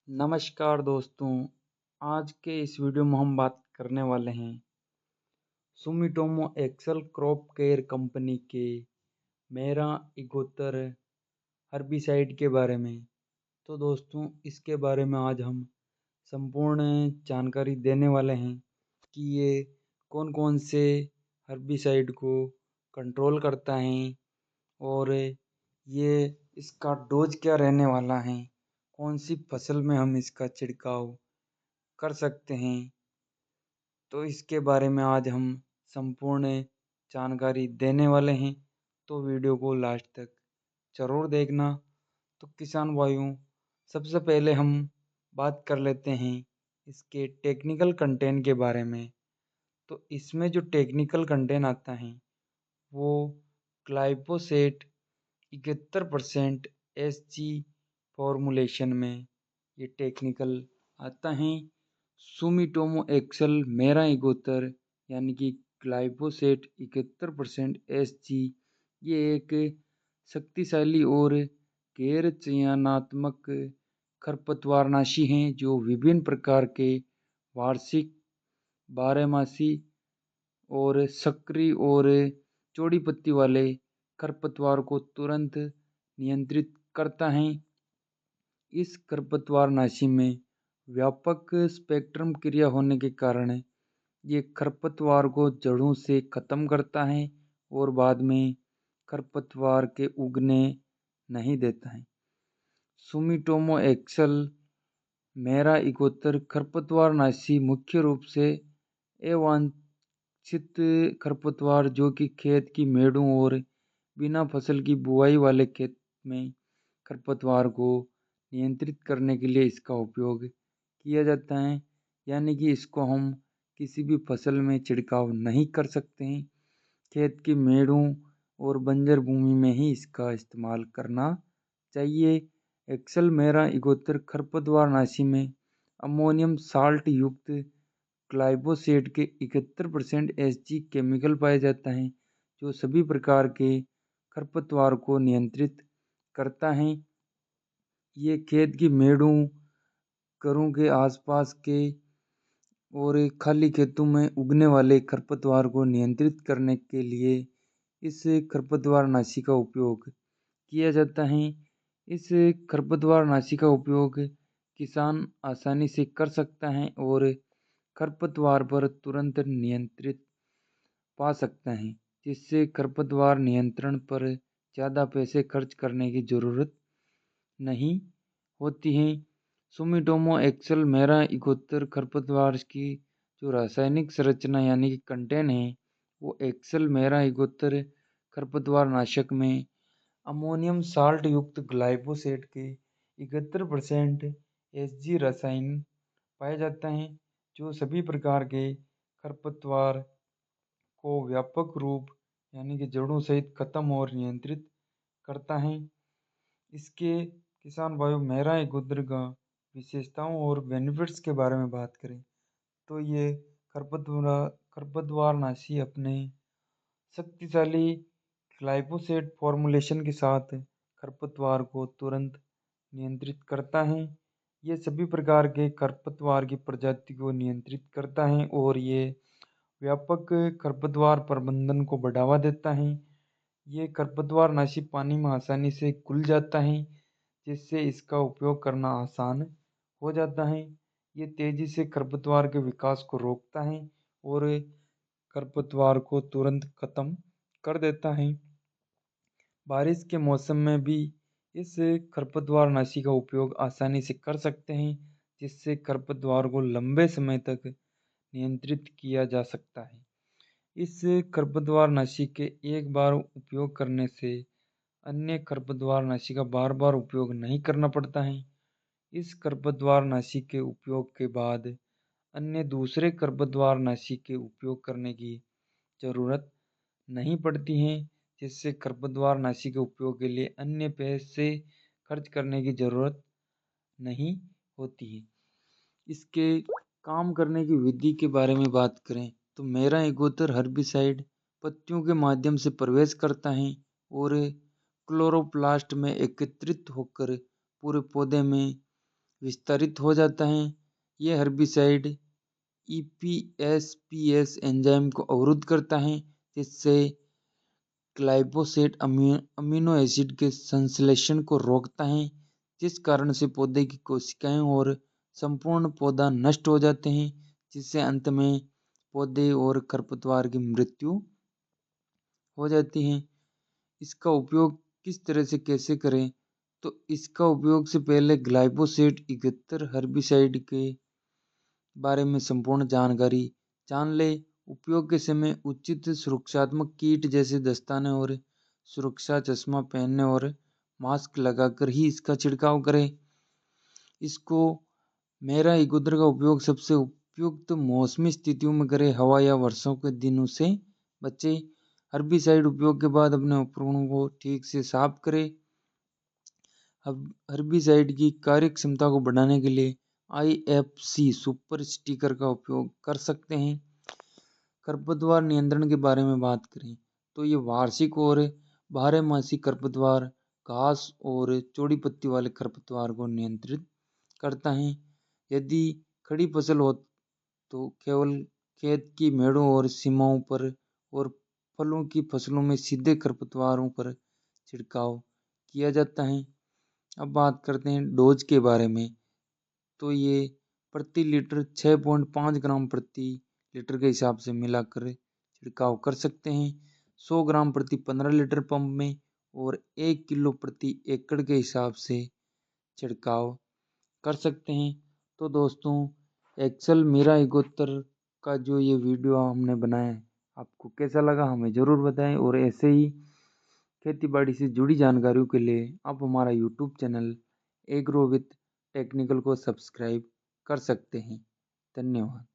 नमस्कार दोस्तों। आज के इस वीडियो में हम बात करने वाले हैं Sumitomo Excel crop care company के मेरा इगोतर हर्बिसाइड के बारे में। तो दोस्तों, इसके बारे में आज हम संपूर्ण जानकारी देने वाले हैं कि ये कौन कौन से हर्बिसाइड को कंट्रोल करता है और ये इसका डोज क्या रहने वाला है, कौन सी फसल में हम इसका छिड़काव कर सकते हैं। तो इसके बारे में आज हम संपूर्ण जानकारी देने वाले हैं, तो वीडियो को लास्ट तक ज़रूर देखना। तो किसान भाइयों, सबसे पहले हम बात कर लेते हैं इसके टेक्निकल कंटेंट के बारे में। तो इसमें जो टेक्निकल कंटेंट आता है वो ग्लाइफोसेट 71% SG फॉर्मूलेशन में ये टेक्निकल आता है। सुमिटोमो एक्सेल मेरा इगोतर यानी कि ग्लाइफोसेट 71% SG ये एक शक्तिशाली और गैर चयनात्मक खरपतवारनाशी हैं जो विभिन्न प्रकार के वार्षिक, बारहमासी और सक्रिय और चौड़ी पत्ती वाले खरपतवार को तुरंत नियंत्रित करता है। इस खरपतवारनाशी में व्यापक स्पेक्ट्रम क्रिया होने के कारण ये खरपतवार को जड़ों से खत्म करता है और बाद में खरपतवार के उगने नहीं देता है। सुमिटोमो एक्सेल मेरा इगोतर खरपतवारनाशी मुख्य रूप से अवांछित खरपतवार जो कि खेत की मेड़ों और बिना फसल की बुआई वाले खेत में खरपतवार को नियंत्रित करने के लिए इसका उपयोग किया जाता है। यानी कि इसको हम किसी भी फसल में छिड़काव नहीं कर सकते हैं, खेत की मेड़ों और बंजर भूमि में ही इसका इस्तेमाल करना चाहिए। एक्सेल मेरा इगोतर खरपतवारनाशी में अमोनियम साल्ट युक्त ग्लाइफोसेट के 71% SG केमिकल पाया जाता है जो सभी प्रकार के खरपतवार को नियंत्रित करता है। ये खेत की मेड़ों, घरों के आसपास के और खाली खेतों में उगने वाले खरपतवार को नियंत्रित करने के लिए इस खरपतवारनाशी का उपयोग किया जाता है। इस खरपतवारनाशी का उपयोग किसान आसानी से कर सकता है और खरपतवार पर तुरंत नियंत्रित पा सकता है, जिससे खरपतवार नियंत्रण पर ज़्यादा पैसे खर्च करने की ज़रूरत नहीं होती है। सुमिटोमो एक्सेल मेरा इगोतर खरपतवार की जो रासायनिक संरचना यानी कि कंटेंट है वो एक्सेल मेरा इगोतर खरपतवार नाशक में अमोनियम साल्ट युक्त ग्लाइफोसेट के 71% SG रसायन पाया जाता है जो सभी प्रकार के खरपतवार को व्यापक रूप यानी कि जड़ों सहित खत्म और नियंत्रित करता है। इसके किसान भाइयों, मेरा इगोतर का विशेषताओं और बेनिफिट्स के बारे में बात करें तो ये खरपतवारनाशी अपने शक्तिशाली ग्लाइफोसेट फॉर्मूलेशन के साथ खरपतवार को तुरंत नियंत्रित करता है। ये सभी प्रकार के खरपतवार की प्रजाति को नियंत्रित करता है और ये व्यापक खरपतवार प्रबंधन को बढ़ावा देता है। ये खरपतवारनाशी पानी में आसानी से घुल जाता है जिससे इसका उपयोग करना आसान हो जाता है। ये तेजी से खरपतवार के विकास को रोकता है और खरपतवार को तुरंत खत्म कर देता है। बारिश के मौसम में भी इस खरपतवारनाशी का उपयोग आसानी से कर सकते हैं जिससे खरपतवार को लंबे समय तक नियंत्रित किया जा सकता है। इस खरपतवारनाशी के एक बार उपयोग करने से अन्य खरपतवारनाशी का बार बार उपयोग नहीं करना पड़ता है। इस खरपतवारनाशी के उपयोग के बाद अन्य दूसरे खरपतवारनाशी के उपयोग करने की ज़रूरत नहीं पड़ती है, जिससे खरपतवारनाशी के उपयोग के लिए अन्य पैसे खर्च करने की ज़रूरत नहीं होती है। इसके काम करने की विधि के बारे में बात करें तो मेरा इगोतर हर्बिसाइड पत्तियों के माध्यम से प्रवेश करता है और क्लोरोप्लास्ट में एकत्रित होकर पूरे पौधे में विस्तारित हो जाता है। यह हर्बिसाइड EPSPS एंजाइम को अवरुद्ध करता है, जिससे ग्लाइफोसेट अमीनो एसिड के संश्लेषण को रोकता है, जिस कारण से पौधे की कोशिकाएं और संपूर्ण पौधा नष्ट हो जाते हैं, जिससे अंत में पौधे और खरपतवार की मृत्यु हो जाती है। इसका उपयोग किस तरह से कैसे करें, तो इसका उपयोग से पहले ग्लाइफोसेट 71 हर्बिसाइड के बारे में संपूर्ण जानकारी जान ले। उपयोग के समय उचित सुरक्षात्मक किट जैसे दस्ताने और सुरक्षा चश्मा पहनने और मास्क लगाकर ही इसका छिड़काव करें। इसको मेरा इगोदर का उपयोग सबसे उपयुक्त मौसमी स्थितियों में करें, हवा या वर्षा के दिनों से बचे। हर्बिसाइड उपयोग के बाद अपने उपकरणों को ठीक से साफ करें। हर्बिसाइड की कार्य क्षमता को बढ़ाने के लिए IFC सुपर स्टिकर का उपयोग कर सकते हैं। खरपतवार नियंत्रण के बारे में बात करें तो ये वार्षिक और बारहमासी खरपतवार, घास और चौड़ी पत्ती वाले खरपतवार को नियंत्रित करता है। यदि खड़ी फसल हो तो केवल खेत की मेड़ों और सीमाओं पर और फलों की फसलों में सीधे खरपतवारों पर छिड़काव किया जाता है। अब बात करते हैं डोज के बारे में, तो ये प्रति लीटर 6.5 ग्राम प्रति लीटर के हिसाब से मिलाकर छिड़काव कर सकते हैं। 100 ग्राम प्रति 15 लीटर पंप में और 1 किलो प्रति एकड़ के हिसाब से छिड़काव कर सकते हैं। तो दोस्तों, एक्सेल मीरा इगोत्तर का जो ये वीडियो हमने बनाया है, आपको कैसा लगा हमें ज़रूर बताएं। और ऐसे ही खेती बाड़ी से जुड़ी जानकारियों के लिए आप हमारा YouTube channel agro with technical को सब्सक्राइब कर सकते हैं। धन्यवाद।